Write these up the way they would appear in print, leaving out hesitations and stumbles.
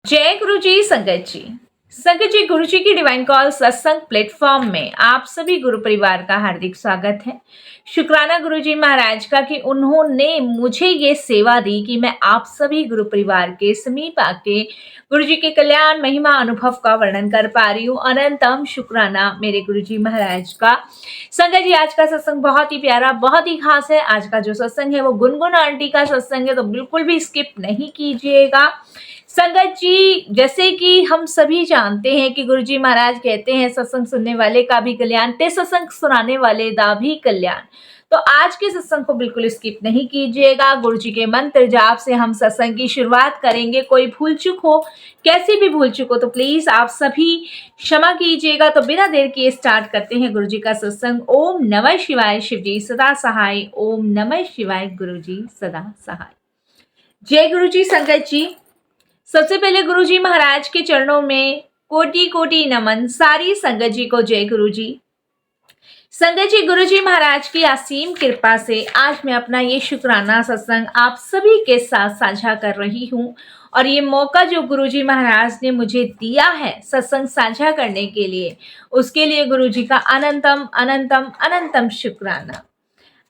जय गुरु जी। संगत जी गुरु जी की डिवाइन कॉल सत्संग प्लेटफॉर्म में आप सभी गुरु परिवार का हार्दिक स्वागत है। शुक्राना गुरु जी महाराज का कि उन्होंने मुझे ये सेवा दी कि मैं आप सभी गुरु परिवार के समीप आके गुरु जी के कल्याण महिमा अनुभव का वर्णन कर पा रही हूँ। अनंतम शुक्राना मेरे गुरु जी महाराज का। संगत जी आज का सत्संग बहुत ही प्यारा, बहुत ही खास है। आज का जो सत्संग है वो गुनगुन आंटी का सत्संग है, तो बिल्कुल भी स्किप नहीं कीजिएगा। संगत जी जैसे कि हम सभी जानते हैं कि गुरुजी महाराज कहते हैं सत्संग सुनने वाले का भी कल्याण ते सत्संग सुनाने वाले दा भी कल्याण। तो आज के सत्संग को बिल्कुल स्किप नहीं कीजिएगा। गुरुजी के मंत्र जाप से हम सत्संग की शुरुआत करेंगे। कोई भूल चूक हो, कैसी भी भूल चूक हो तो प्लीज आप सभी क्षमा कीजिएगा। तो बिना देर किए स्टार्ट करते हैं गुरुजी का सत्संग। ओम नमः शिवाय, शिवजी सदा सहाय। ओम नमः शिवाय, गुरुजी सदा सहाय। जय गुरुजी। संगत जी सबसे पहले गुरुजी महाराज के चरणों में कोटि कोटि नमन। सारी संगत जी को जय गुरुजी। संगत जी गुरुजी महाराज की असीम कृपा से आज मैं अपना ये शुक्राना सत्संग आप सभी के साथ साझा कर रही हूँ। और ये मौका जो गुरुजी महाराज ने मुझे दिया है सत्संग साझा करने के लिए, उसके लिए गुरुजी का अनंतम अनंतम अनंतम शुक्राना।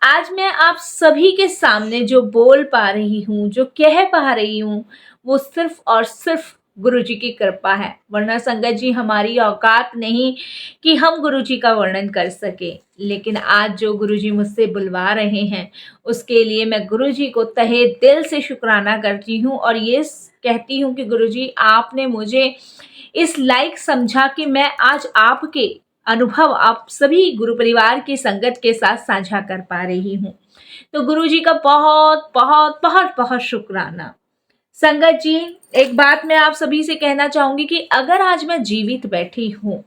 आज मैं आप सभी के सामने जो बोल पा रही हूँ, जो कह पा रही हूँ, वो सिर्फ और सिर्फ गुरुजी की कृपा है। वरना संगत जी हमारी औकात नहीं कि हम गुरुजी का वर्णन कर सके। लेकिन आज जो गुरुजी मुझसे बुलवा रहे हैं उसके लिए मैं गुरुजी को तहे दिल से शुक्राना करती हूँ। और ये कहती हूँ कि गुरुजी आपने मुझे इस लायक समझा कि मैं आज आपके अनुभव आप सभी गुरु परिवार की संगत के साथ साझा कर पा रही हूँ। तो गुरुजी का बहुत बहुत बहुत बहुत शुक्राना। संगत जी एक बात मैं आप सभी से कहना चाहूंगी कि अगर आज मैं जीवित बैठी हूँ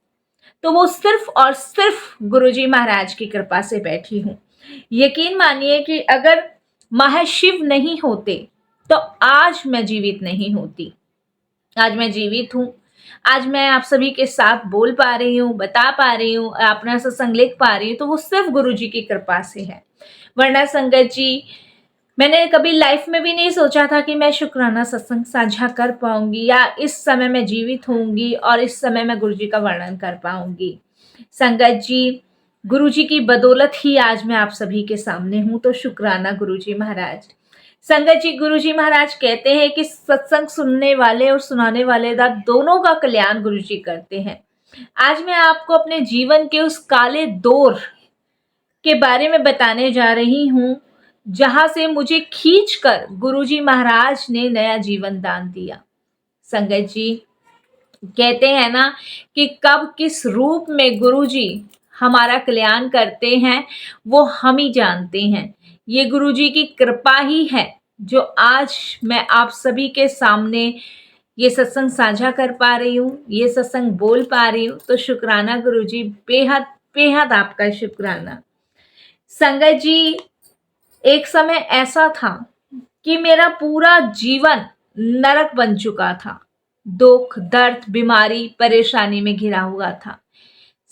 तो वो सिर्फ और सिर्फ गुरुजी महाराज की कृपा से बैठी हूँ। यकीन मानिए कि अगर महाशिव नहीं होते तो आज मैं जीवित नहीं होती। आज मैं जीवित हूँ, आज मैं आप सभी के साथ बोल पा रही हूँ, बता पा रही हूँ, अपना सत्संग लिख पा रही हूँ, तो वो सिर्फ गुरुजी की कृपा से है। वरना संगत जी मैंने कभी लाइफ में भी नहीं सोचा था कि मैं शुक्राना सत्संग साझा कर पाऊंगी या इस समय मैं जीवित होंगी और इस समय मैं गुरुजी का वर्णन कर पाऊंगी। संगत जी गुरुजी की बदौलत ही आज मैं आप सभी के सामने हूँ। तो शुक्राना गुरुजी महाराज। संगत जी गुरुजी महाराज कहते हैं कि सत्संग सुनने वाले और सुनाने वाले दा दोनों का कल्याण गुरुजी करते हैं। आज मैं आपको अपने जीवन के उस काले दौर के बारे में बताने जा रही हूँ जहां से मुझे खींचकर गुरुजी महाराज ने नया जीवन दान दिया। संगत जी कहते हैं ना कि कब किस रूप में गुरुजी हमारा कल्याण करते हैं वो हम ही जानते हैं। ये गुरुजी की कृपा ही है जो आज मैं आप सभी के सामने ये सत्संग साझा कर पा रही हूँ, ये सत्संग बोल पा रही हूँ। तो शुक्राना गुरुजी, बेहद बेहद आपका शुक्राना। संगत जी एक समय ऐसा था कि मेरा पूरा जीवन नरक बन चुका था। दुख, दर्द, बीमारी, परेशानी में घिरा हुआ था।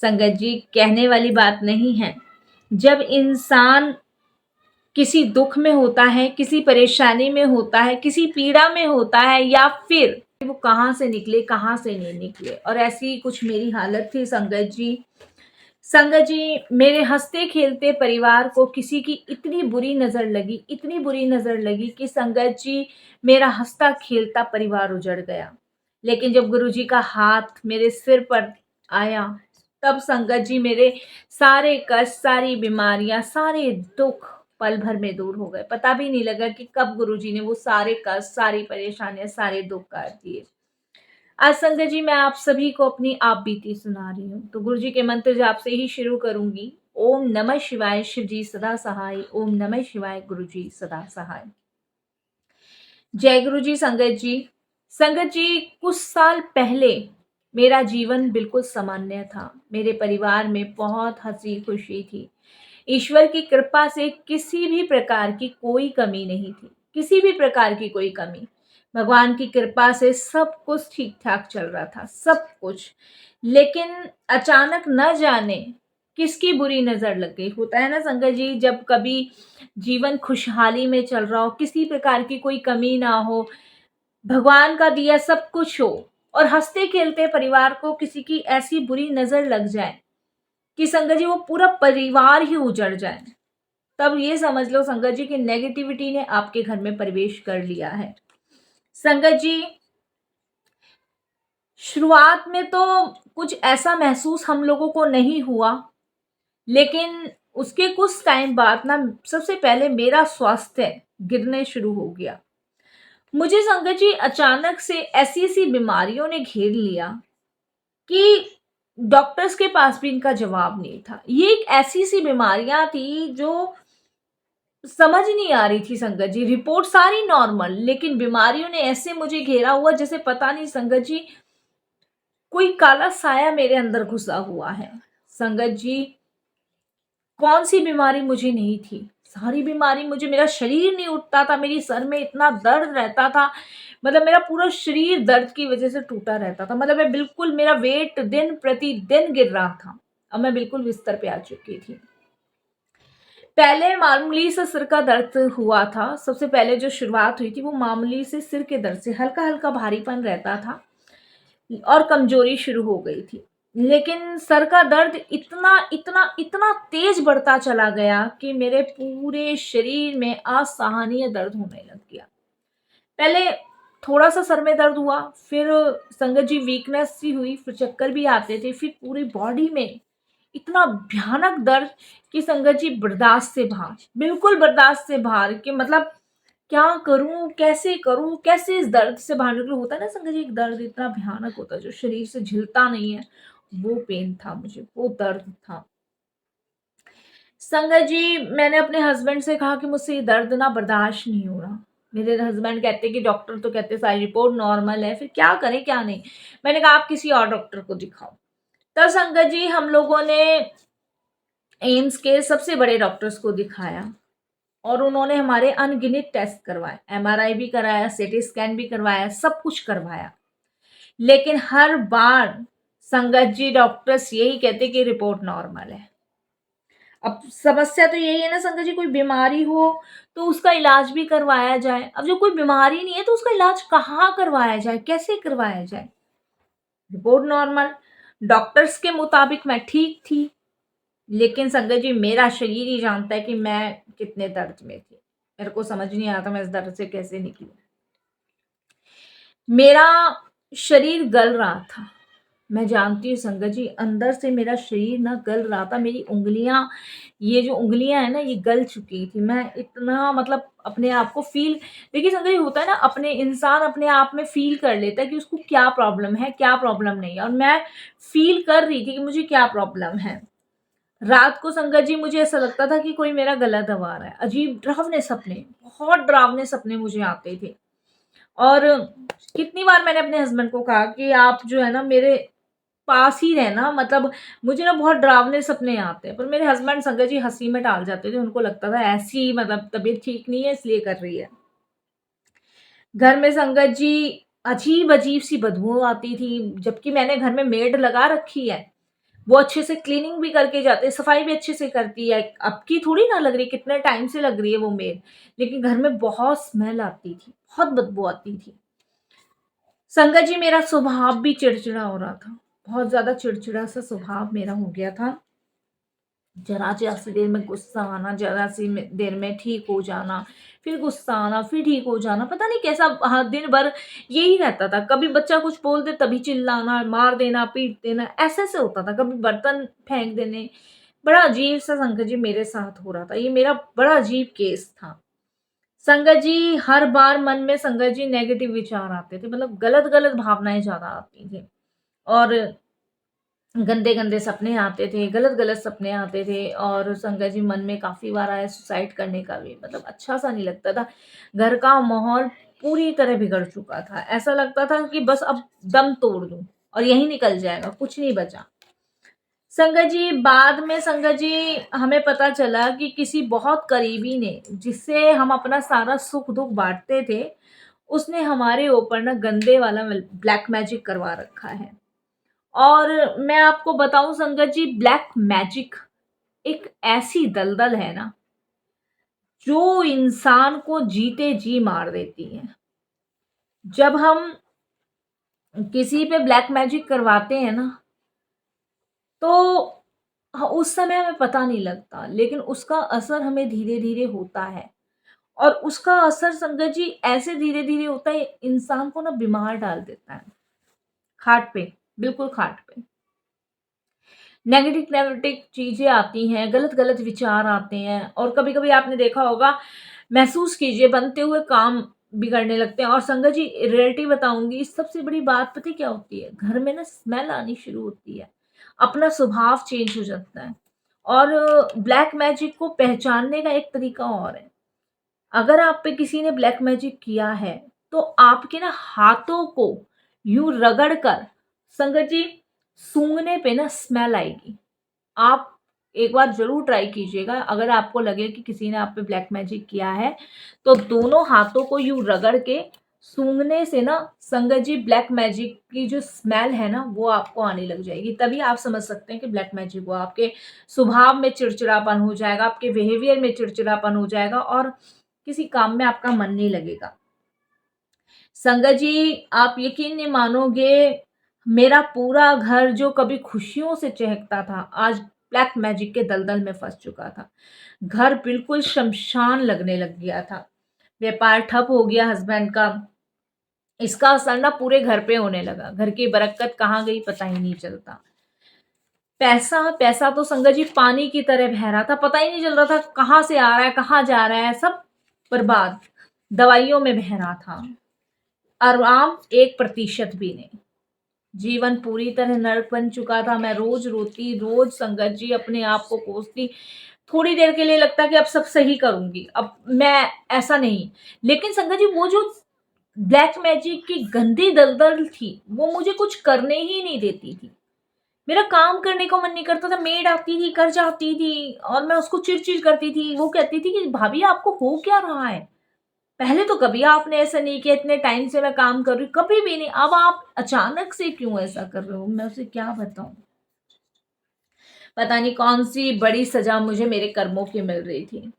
संगत जी कहने वाली बात नहीं है, जब इंसान किसी दुख में होता है, किसी परेशानी में होता है, किसी पीड़ा में होता है, या फिर वो कहाँ से निकले कहाँ से नहीं निकले। और ऐसी कुछ मेरी हालत थी संगत जी। संगत जी मेरे हंसते खेलते परिवार को किसी की इतनी बुरी नजर लगी, इतनी बुरी नजर लगी कि संगत जी मेरा हंसता खेलता परिवार उजड़ गया। लेकिन जब गुरुजी का हाथ मेरे सिर पर आया तब संगत जी मेरे सारे कष्ट, सारी बीमारियां, सारे दुख पल भर में दूर हो गए। पता भी नहीं लगा कि कब गुरुजी ने वो सारे कष्ट, सारी परेशानियां, सारे दुख काट दिए। आज संगत जी मैं आप सभी को अपनी आप बीती सुना रही हूँ। तो गुरु जी के मंत्र जाप से ही शुरू करूंगी। ओम नमः शिवाय, शिवजी सदा सहाय। ओम नमः शिवाय, गुरु जी सदा सहाय। जय गुरु जी। संगत जी कुछ साल पहले मेरा जीवन बिल्कुल सामान्य था। मेरे परिवार में बहुत हंसी खुशी थी। ईश्वर की कृपा से किसी भी प्रकार की कोई कमी नहीं थी, किसी भी प्रकार की कोई कमी। भगवान की कृपा से सब कुछ ठीक ठाक चल रहा था, सब कुछ। लेकिन अचानक न जाने किसकी बुरी नजर लग गई। होता है ना संगत जी, जब कभी जीवन खुशहाली में चल रहा हो, किसी प्रकार की कोई कमी ना हो, भगवान का दिया सब कुछ हो और हंसते खेलते परिवार को किसी की ऐसी बुरी नजर लग जाए कि संगत जी वो पूरा परिवार ही उजड़ जाए, तब ये समझ लो संगत जी कि नेगेटिविटी ने आपके घर में प्रवेश कर लिया है। संगत जी शुरुआत में तो कुछ ऐसा महसूस हम लोगों को नहीं हुआ, लेकिन उसके कुछ टाइम बाद ना सबसे पहले मेरा स्वास्थ्य गिरने शुरू हो गया। मुझे संगत जी अचानक से ऐसी ऐसी बीमारियों ने घेर लिया कि डॉक्टर्स के पास भी इनका जवाब नहीं था। ये एक ऐसी सी बीमारियां थी जो समझ नहीं आ रही थी संगत जी। रिपोर्ट सारी नॉर्मल, लेकिन बीमारियों ने ऐसे मुझे घेरा हुआ जैसे पता नहीं संगत जी कोई काला साया मेरे अंदर घुसा हुआ है। संगत जी कौन सी बीमारी मुझे नहीं थी, सारी बीमारी मुझे, मेरा शरीर नहीं उठता था, मेरी सर में इतना दर्द रहता था, मतलब मेरा पूरा शरीर दर्द की वजह से टूटा रहता था। मतलब मैं बिल्कुल, मेरा वेट दिन प्रतिदिन गिर रहा था। अब मैं बिल्कुल बिस्तर पे आ चुकी थी। पहले मामूली से सिर का दर्द हुआ था। सबसे पहले जो शुरुआत हुई थी वो मामूली से सिर के दर्द से, हल्का हल्का भारीपन रहता था और कमजोरी शुरू हो गई थी। लेकिन सर का दर्द इतना इतना इतना तेज बढ़ता चला गया कि मेरे पूरे शरीर में असहनीय दर्द होने लग गया। पहले थोड़ा सा सर में दर्द हुआ, फिर संगत जी वीकनेस सी हुई, फिर चक्कर भी आते थे, फिर पूरी बॉडी में इतना भयानक दर्द कि संगत जी बर्दाश्त से बाहर, बिल्कुल बर्दाश्त से बाहर, कि मतलब क्या करूं, कैसे करूं, कैसे इस दर्द से बाहर निकलूं। होता है ना संगत जी, एक दर्द इतना भयानक होता है जो शरीर से झिलता नहीं है, वो पेन था मुझे, वो दर्द था। संगत जी मैंने अपने हस्बैंड से कहा कि मुझसे ये दर्द ना बर्दाश्त नहीं हो रहा। मेरे हस्बैंड कहते कि डॉक्टर तो कहते सारी रिपोर्ट नॉर्मल है, फिर क्या करें क्या नहीं। मैंने कहा आप किसी और डॉक्टर को दिखाओ। तब संगत जी हम लोगों ने एम्स के सबसे बड़े डॉक्टर्स को दिखाया और उन्होंने हमारे अनगिनत टेस्ट करवाए, एमआरआई भी कराया, सीटी स्कैन भी करवाया, सब कुछ करवाया। लेकिन हर बार संगत जी डॉक्टर्स यही कहते कि रिपोर्ट नॉर्मल है। अब समस्या तो यही है ना संगत जी, कोई बीमारी हो तो उसका इलाज भी करवाया जाए। अब जो कोई बीमारी नहीं है तो उसका इलाज कहाँ करवाया जाए, कैसे करवाया जाए। रिपोर्ट नॉर्मल, डॉक्टर्स के मुताबिक मैं ठीक थी, लेकिन संगत जी मेरा शरीर ही जानता है कि मैं कितने दर्द में थी। मेरे को समझ नहीं आता मैं इस दर्द से कैसे निकलूं। मेरा शरीर गल रहा था, मैं जानती हूँ संगत जी, अंदर से मेरा शरीर ना गल रहा था। मेरी उंगलियां, ये जो उंगलियां है ना, ये गल चुकी थी। मैं इतना मतलब अपने आप को फील, देखिए संगत जी होता है ना, अपने इंसान अपने आप में फील कर लेता है कि उसको क्या प्रॉब्लम है, क्या प्रॉब्लम नहीं है। और मैं फील कर रही थी कि मुझे क्या प्रॉब्लम है। रात को संगत जी मुझे ऐसा लगता था कि कोई मेरा गला दबा रहा है। अजीब डरावने सपने, बहुत डरावने सपने मुझे आते थे। और कितनी बार मैंने अपने हस्बैंड को कहा कि आप जो है ना मेरे पास ही रहना, मतलब मुझे ना बहुत डरावने सपने आते हैं। पर मेरे हस्बैंड संगत जी हंसी में टाल जाते थे, उनको लगता था ऐसी मतलब तबीयत ठीक नहीं है इसलिए कर रही है। घर में संगत जी अजीब अजीब सी बदबू आती थी, जबकि मैंने घर में मेड लगा रखी है। वो अच्छे से क्लीनिंग भी करके जाते हैं, सफाई भी अच्छे से करती है। अब की थोड़ी ना लग रही, कितने टाइम से लग रही है वो मेड, लेकिन घर में बहुत स्मेल आती थी, बहुत बदबू आती थी। संगत जी मेरा स्वभाव भी चिड़चिड़ा हो रहा था, बहुत ज्यादा चिड़चिड़ा सा स्वभाव मेरा हो गया था। जरा सी देर में गुस्सा आना, जरा सी देर में ठीक हो जाना, फिर गुस्सा आना, फिर ठीक हो जाना, पता नहीं कैसा। हाँ, दिन भर यही रहता था। कभी बच्चा कुछ बोल दे तभी चिल्लाना, मार देना, पीट देना, ऐसे ऐसे होता था। कभी बर्तन फेंक देने, बड़ा अजीब सा संगत जी मेरे साथ हो रहा था। ये मेरा बड़ा अजीब केस था। संगत जी हर बार मन में संगत जी नेगेटिव विचार आते थे, मतलब गलत गलत भावनाएं ज्यादा आती थी और गंदे गंदे सपने आते थे, गलत गलत सपने आते थे। और संगत जी मन में काफी बार आया सुसाइड करने का भी, मतलब अच्छा सा नहीं लगता था। घर का माहौल पूरी तरह बिगड़ चुका था, ऐसा लगता था कि बस अब दम तोड़ दूं और यही निकल जाएगा, कुछ नहीं बचा। संगत जी बाद में संगत जी हमें पता चला कि किसी बहुत करीबी ने, जिससे हम अपना सारा सुख दुख बांटते थे, उसने हमारे ऊपर ना गंदे वाला ब्लैक मैजिक करवा रखा है। और मैं आपको बताऊं संगत जी, ब्लैक मैजिक एक ऐसी दलदल है ना जो इंसान को जीते जी मार देती है। जब हम किसी पे ब्लैक मैजिक करवाते हैं ना, तो हाँ, उस समय हमें पता नहीं लगता, लेकिन उसका असर हमें धीरे धीरे होता है। और उसका असर संगत जी ऐसे धीरे धीरे होता है, इंसान को ना बीमार डाल देता है। खाट पे, बिल्कुल खाट पे नेगेटिव नेगेटिव चीजें आती हैं, गलत गलत विचार आते हैं, और कभी कभी आपने देखा होगा, महसूस कीजिए, बनते हुए काम बिगड़ने लगते हैं। और संगत जी रियलिटी बताऊंगी, सबसे बड़ी बात पता है क्या होती है, घर में ना स्मेल आनी शुरू होती है, अपना स्वभाव चेंज हो जाता है। और ब्लैक मैजिक को पहचानने का एक तरीका और है। अगर आप पे किसी ने ब्लैक मैजिक किया है, तो आपके ना हाथों को यूं रगड़ कर संगत जी सूंघने पे ना स्मेल आएगी। आप एक बार ज़रूर ट्राई कीजिएगा, अगर आपको लगे कि किसी ने आप पे ब्लैक मैजिक किया है, तो दोनों हाथों को यूँ रगड़ के सूंघने से ना संगत जी ब्लैक मैजिक की जो स्मेल है ना, वो आपको आने लग जाएगी। तभी आप समझ सकते हैं कि ब्लैक मैजिक हुआ। आपके स्वभाव में चिड़चिड़ापन हो जाएगा, आपके बिहेवियर में चिड़चिड़ापन हो जाएगा, और किसी काम में आपका मन नहीं लगेगा। संगत जी आप यकीन नहीं मानोगे, मेरा पूरा घर जो कभी खुशियों से चहकता था, आज ब्लैक मैजिक के दलदल में फंस चुका था। घर बिल्कुल शमशान लगने लग गया था। व्यापार ठप हो गया हस्बैंड का। इसका असर ना पूरे घर पे होने लगा। घर की बरकत कहाँ गई पता ही नहीं चलता। पैसा पैसा तो संगत जी पानी की तरह बह रहा था, पता ही नहीं चल रहा था कहाँ से आ रहा है कहाँ जा रहा है, सब बर्बाद। दवाइयों में बह रहा था, आराम 1% भी नहीं। जीवन पूरी तरह नर्क बन चुका था। मैं रोज रोती, रोज संगत जी अपने आप को कोसती। थोड़ी देर के लिए लगता कि अब सब सही करूंगी, अब मैं ऐसा नहीं। लेकिन संगत जी वो जो ब्लैक मैजिक की गंदी दलदल थी, वो मुझे कुछ करने ही नहीं देती थी। मेरा काम करने को मन नहीं करता था। मेड आती थी, कर जाती थी, और मैं उसको चिड़ करती थी। वो कहती थी कि भाभी आपको हो क्या रहा है, पहले तो कभी आपने ऐसा नहीं किया, इतने टाइम से मैं काम कर रही हूँ, कभी भी नहीं, अब आप अचानक से क्यों ऐसा कर रहे हो। मैं उसे क्या बताऊं, पता नहीं कौन सी बड़ी सजा मुझे मेरे कर्मों की मिल रही थी।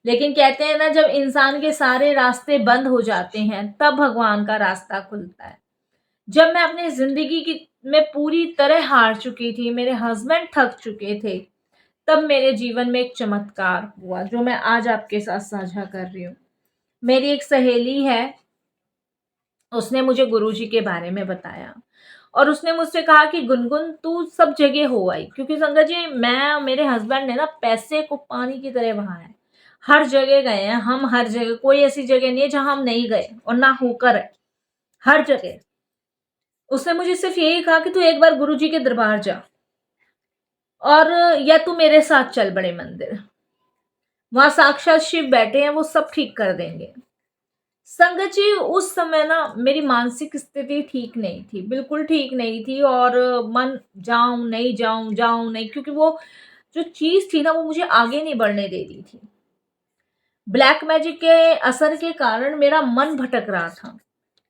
लेकिन कहते हैं ना, जब इंसान के सारे रास्ते बंद हो जाते हैं, तब भगवान का रास्ता खुलता है। जब मैं अपनी जिंदगी की में पूरी तरह हार चुकी थी, मेरे हस्बैंड थक चुके थे, तब मेरे जीवन में एक चमत्कार हुआ, जो मैं आज आपके साथ साझा कर रही हूँ। मेरी एक सहेली है, उसने मुझे गुरुजी के बारे में बताया, और उसने मुझसे कहा कि गुनगुन तू सब जगह हो आई। क्योंकि संगत जी मैं, मेरे हस्बैंड ने ना पैसे को पानी की तरह बहाया है। हर जगह गए हैं हम, हर जगह, कोई ऐसी जगह नहीं है जहां हम नहीं गए और ना होकर है, हर जगह। उसने मुझे सिर्फ यही कहा कि तू एक बार गुरुजी के दरबार जा, और या तू मेरे साथ चल बड़े मंदिर, वहां साक्षात शिव बैठे हैं, वो सब ठीक कर देंगे। संगत जी उस समय ना मेरी मानसिक स्थिति ठीक नहीं थी, बिल्कुल ठीक नहीं थी, और मन जाऊं नहीं जाऊं, जाऊं नहीं, क्योंकि वो जो चीज थी ना, वो मुझे आगे नहीं बढ़ने दे रही थी। ब्लैक मैजिक के असर के कारण मेरा मन भटक रहा था।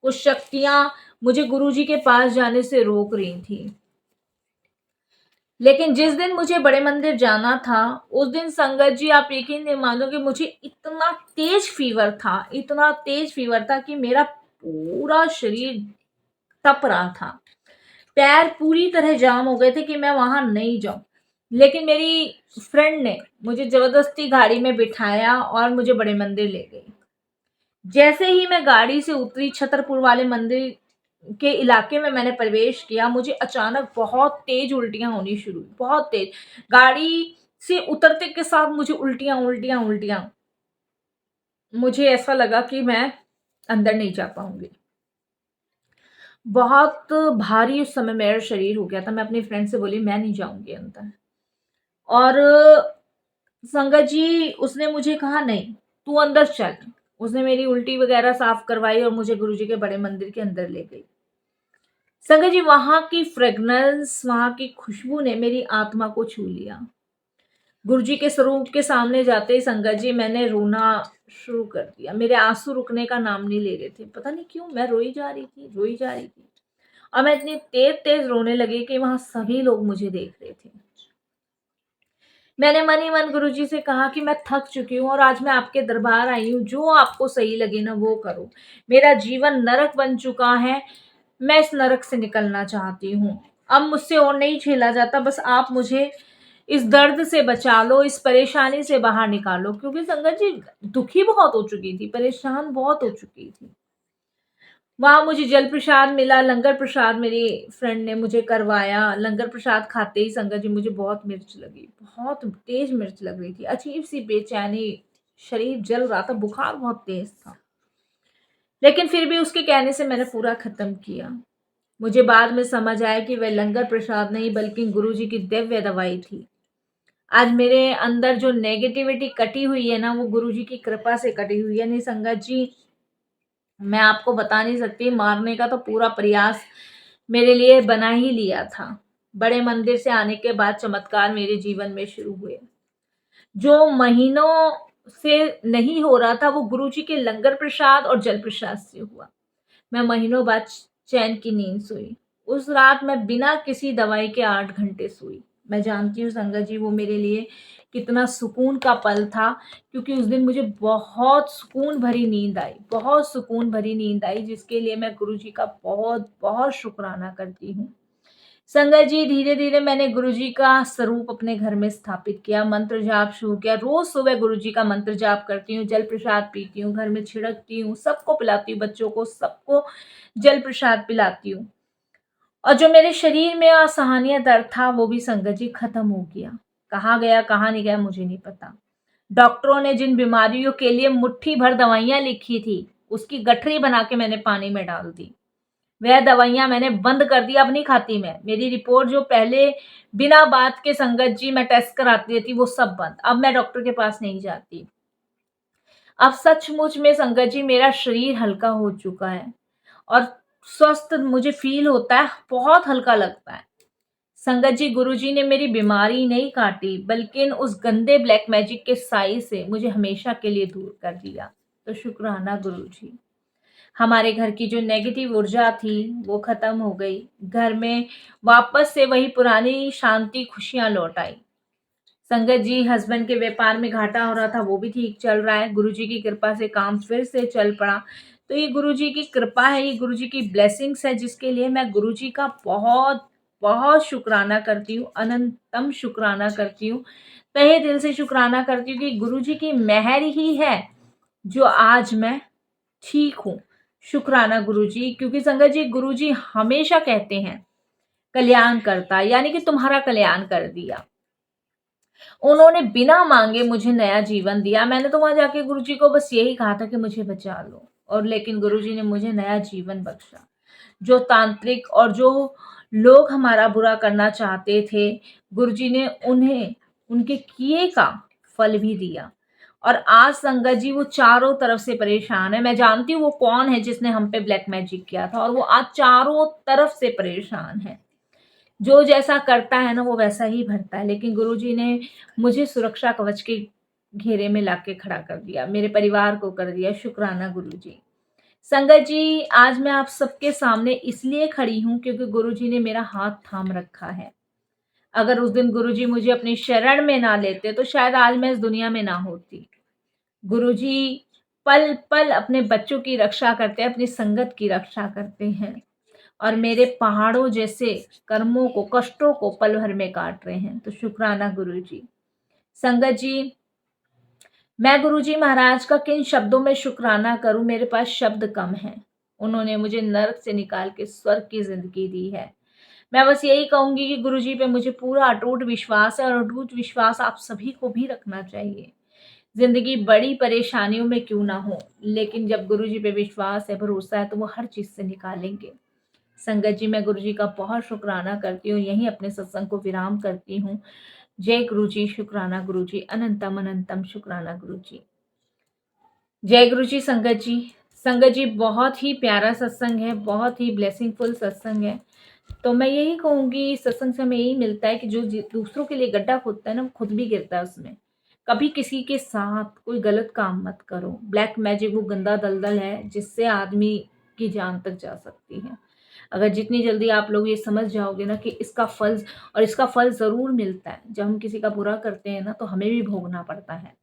कुछ शक्तियां मुझे गुरुजी के पास जाने से रोक रही थी। लेकिन जिस दिन मुझे बड़े मंदिर जाना था, उस दिन संगत जी आप यकीन नहीं मानोगे, मुझे इतना तेज फीवर था, इतना तेज फीवर था कि मेरा पूरा शरीर तप रहा था। पैर पूरी तरह जाम हो गए थे कि मैं वहां नहीं जाऊं। लेकिन मेरी फ्रेंड ने मुझे जबरदस्ती गाड़ी में बिठाया और मुझे बड़े मंदिर ले गई। जैसे ही मैं गाड़ी से उतरी, छतरपुर वाले मंदिर के इलाके में मैंने प्रवेश किया, मुझे अचानक बहुत तेज उल्टियां होनी शुरू हुई, बहुत तेज। गाड़ी से उतरते के साथ मुझे उल्टियां उल्टियां उल्टियां। मुझे ऐसा लगा कि मैं अंदर नहीं जा पाऊंगी। बहुत भारी उस समय मेरा शरीर हो गया था। मैं अपनी फ्रेंड से बोली मैं नहीं जाऊंगी अंदर। और संगत जी उसने मुझे कहा नहीं, तू अंदर चल। उसने मेरी उल्टी वगैरह साफ करवाई और मुझे गुरुजी के बड़े मंदिर के अंदर ले गई। संगत जी वहां की फ्रेगनेंस, वहां की खुशबू ने मेरी आत्मा को छू लिया। गुरुजी के स्वरूप के सामने जाते ही संगत जी मैंने रोना शुरू कर दिया। मेरे आंसू रुकने का नाम नहीं ले रहे थे, पता नहीं क्यों मैं रोई जा रही थी, रोई जा रही थी। और मैं इतनी तेज तेज रोने लगी कि वहां सभी लोग मुझे देख रहे थे। मैंने मन ही मन गुरुजी से कहा कि मैं थक चुकी हूँ और आज मैं आपके दरबार आई हूँ, जो आपको सही लगे ना वो करो। मेरा जीवन नरक बन चुका है, मैं इस नरक से निकलना चाहती हूँ। अब मुझसे और नहीं झेला जाता, बस आप मुझे इस दर्द से बचा लो, इस परेशानी से बाहर निकालो। क्योंकि संगत जी दुखी बहुत हो चुकी थी, परेशान बहुत हो चुकी थी। वहाँ मुझे जल प्रसाद मिला, लंगर प्रसाद मेरी फ्रेंड ने मुझे करवाया। लंगर प्रसाद खाते ही संगत जी मुझे बहुत मिर्च लगी, बहुत तेज मिर्च लग रही थी। अजीब सी बेचैनी, शरीर जल रहा था, बुखार बहुत तेज था। लेकिन फिर भी उसके कहने से मैंने पूरा खत्म किया। मुझे बाद में समझ आया कि वह लंगर प्रसाद नहीं बल्कि गुरुजी की दिव्य दवाई थी। आज मेरे अंदर जो नेगेटिविटी कटी हुई है ना, वो गुरुजी की कृपा से कटी हुई है। नहीं संगत जी, मैं आपको बता नहीं सकती, मारने का तो पूरा प्रयास मेरे लिए बना ही लिया था। बड़े मंदिर से आने के बाद चमत्कार मेरे जीवन में शुरू हुए। जो महीनों से नहीं हो रहा था, वो गुरुजी के लंगर प्रसाद और जल प्रसाद से हुआ। मैं महीनों बाद चैन की नींद सोई। उस रात मैं बिना किसी दवाई के 8 घंटे सोई। मैं जानती हूँ संगत जी, वो मेरे लिए कितना सुकून का पल था। क्योंकि उस दिन मुझे बहुत सुकून भरी नींद आई, बहुत सुकून भरी नींद आई, जिसके लिए मैं गुरुजी का बहुत बहुत शुक्राना करती हूँ। संगत जी धीरे धीरे मैंने गुरुजी का स्वरूप अपने घर में स्थापित किया, मंत्र जाप शुरू किया। रोज सुबह गुरुजी का मंत्र जाप करती हूँ, जल प्रसाद पीती हूँ, घर में छिड़कती हूँ, सबको पिलाती हूँ, बच्चों को सबको जल प्रसाद पिलाती हूँ। और जो मेरे शरीर में असहनीय दर्द था वो भी संगत जी खत्म हो गया। कहाँ गया कहाँ नहीं गया मुझे नहीं पता। डॉक्टरों ने जिन बीमारियों के लिए मुट्ठी भर दवाइयां लिखी थी, उसकी गठरी बना के मैंने पानी में डाल दी। वह दवाइयां मैंने बंद कर दी, अब नहीं खाती मैं। मेरी रिपोर्ट जो पहले बिना बात के संगत जी मैं टेस्ट कराती थी, वो सब बंद। अब मैं डॉक्टर के पास नहीं जाती। अब सचमुच में संगत जी मेरा शरीर हल्का हो चुका है और स्वस्थ मुझे फील होता है, बहुत हल्का लगता है। संगत जी गुरुजी ने मेरी बीमारी नहीं काटी, बल्कि उस गंदे ब्लैक मैजिक के साई से मुझे हमेशा के लिए दूर कर दिया। तो शुक्राना गुरुजी। हमारे घर की जो नेगेटिव ऊर्जा थी वो खत्म हो गई। घर में वापस से वही पुरानी शांति, खुशियां लौट आई। संगत जी हस्बैंड के व्यापार में घाटा हो रहा था, वो भी ठीक चल रहा है। गुरुजी की कृपा से काम फिर से चल पड़ा। तो ये गुरुजी की कृपा है, ये गुरुजी की ब्लेसिंग्स है, जिसके लिए मैं गुरुजी का बहुत बहुत शुक्राना करती हूँ, अनंतम शुक्राना करती हूँ। तहे दिल से शुक्राना करती हूँ कि गुरुजी की मेहर ही है जो आज मैं ठीक हूँ। शुक्राना गुरुजी। क्योंकि संगत जी गुरुजी हमेशा कहते हैं कल्याण करता, यानी कि तुम्हारा कल्याण कर दिया। उन्होंने बिना मांगे मुझे नया जीवन दिया। मैंने तो वहां जाके गुरुजी को बस यही कहा था कि मुझे बचा लो, और लेकिन गुरुजी ने मुझे नया जीवन बख्शा। जो तांत्रिक और जो लोग हमारा बुरा करना चाहते थे, गुरुजी ने उन्हें उनके किए का फल भी दिया। और आज संगत जी वो चारों तरफ से परेशान है। मैं जानती हूँ वो कौन है जिसने हम पे ब्लैक मैजिक किया था, और वो आज चारों तरफ से परेशान है। जो जैसा करता है ना वो वैसा ही भरता है। लेकिन गुरुजी ने मुझे सुरक्षा कवच के घेरे में लाके खड़ा कर दिया, मेरे परिवार को कर दिया। शुक्राना गुरुजी। संगत जी आज मैं आप सबके सामने इसलिए खड़ी हूं क्योंकि गुरुजी ने मेरा हाथ थाम रखा है। अगर उस दिन गुरुजी मुझे अपनी शरण में ना लेते तो शायद आज मैं इस दुनिया में ना होती। गुरुजी पल पल अपने बच्चों की रक्षा करते हैं, अपनी संगत की रक्षा करते हैं, और मेरे पहाड़ों जैसे कर्मों को, कष्टों को पल भर में काट रहे हैं। तो शुक्राना गुरुजी। संगत जी मैं गुरुजी महाराज का किन शब्दों में शुक्राना करूं, मेरे पास शब्द कम है। उन्होंने मुझे नरक से निकाल के स्वर्ग की जिंदगी दी है। मैं बस यही कहूंगी कि गुरुजी पे मुझे पूरा अटूट विश्वास है, और अटूट विश्वास आप सभी को भी रखना चाहिए। जिंदगी बड़ी परेशानियों में क्यों ना हो, लेकिन जब गुरुजी पे विश्वास है, भरोसा है, तो वो हर चीज से निकालेंगे। संगत जी मैं गुरुजी का बहुत शुक्राना करती हूँ, यहीं अपने सत्संग को विराम करती हूँ। जय गुरुजी। शुक्राना गुरुजी। अनंतम अनंतम शुक्राना गुरुजी। जय गुरुजी। संगत जी, संगत जी बहुत ही प्यारा सत्संग है, बहुत ही ब्लेसिंगफुल सत्संग है। तो मैं यही कहूंगी, सत्संग से हमें यही मिलता है कि जो दूसरों के लिए गड्ढा खोदता है ना, वो खुद भी गिरता है उसमें। कभी किसी के साथ कोई गलत काम मत करो। ब्लैक मैजिक वो गंदा दलदल है जिससे आदमी की जान तक जा सकती है। अगर जितनी जल्दी आप लोग ये समझ जाओगे ना कि इसका फल ज़रूर मिलता है। जब हम किसी का बुरा करते हैं ना तो हमें भी भोगना पड़ता है।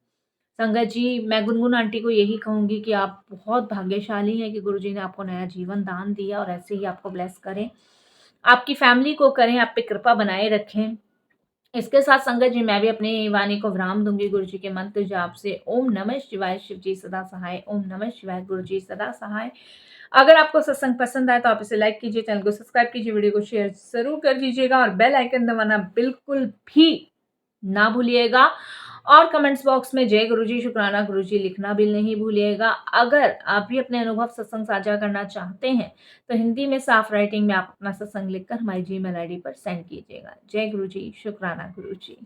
संगत जी, मैं गुनगुन आंटी को यही कहूँगी कि आप बहुत भाग्यशाली हैं कि गुरुजी ने आपको नया जीवन दान दिया और ऐसे ही आपको ब्लेस करें। आपकी फैमिली को करें, आप पे कृपा बनाए रखें। इसके साथ संगत जी मैं भी अपनी वाणी को विराम दूँगी गुरुजी के मंत्र जाप से। ओम नमः शिवाय, शिव जी सदा सहाय। ओम नमः शिवाय, गुरुजी सदा सहाय। अगर आपको सत्संग पसंद आए तो आप इसे लाइक कीजिए, चैनल को सब्सक्राइब कीजिए, वीडियो को शेयर ज़रूर कर दीजिएगा और बेल आइकन दबाना बिल्कुल भी ना भूलिएगा। और कमेंट्स बॉक्स में जय गुरुजी, शुक्राना गुरुजी लिखना भी नहीं भूलिएगा। अगर आप भी अपने अनुभव सत्संग साझा करना चाहते हैं तो हिंदी में साफ राइटिंग में आप अपना सत्संग लिखकर हमारी जीमेल आईडी पर सेंड कीजिएगा। जय गुरुजी, शुक्राना गुरुजी।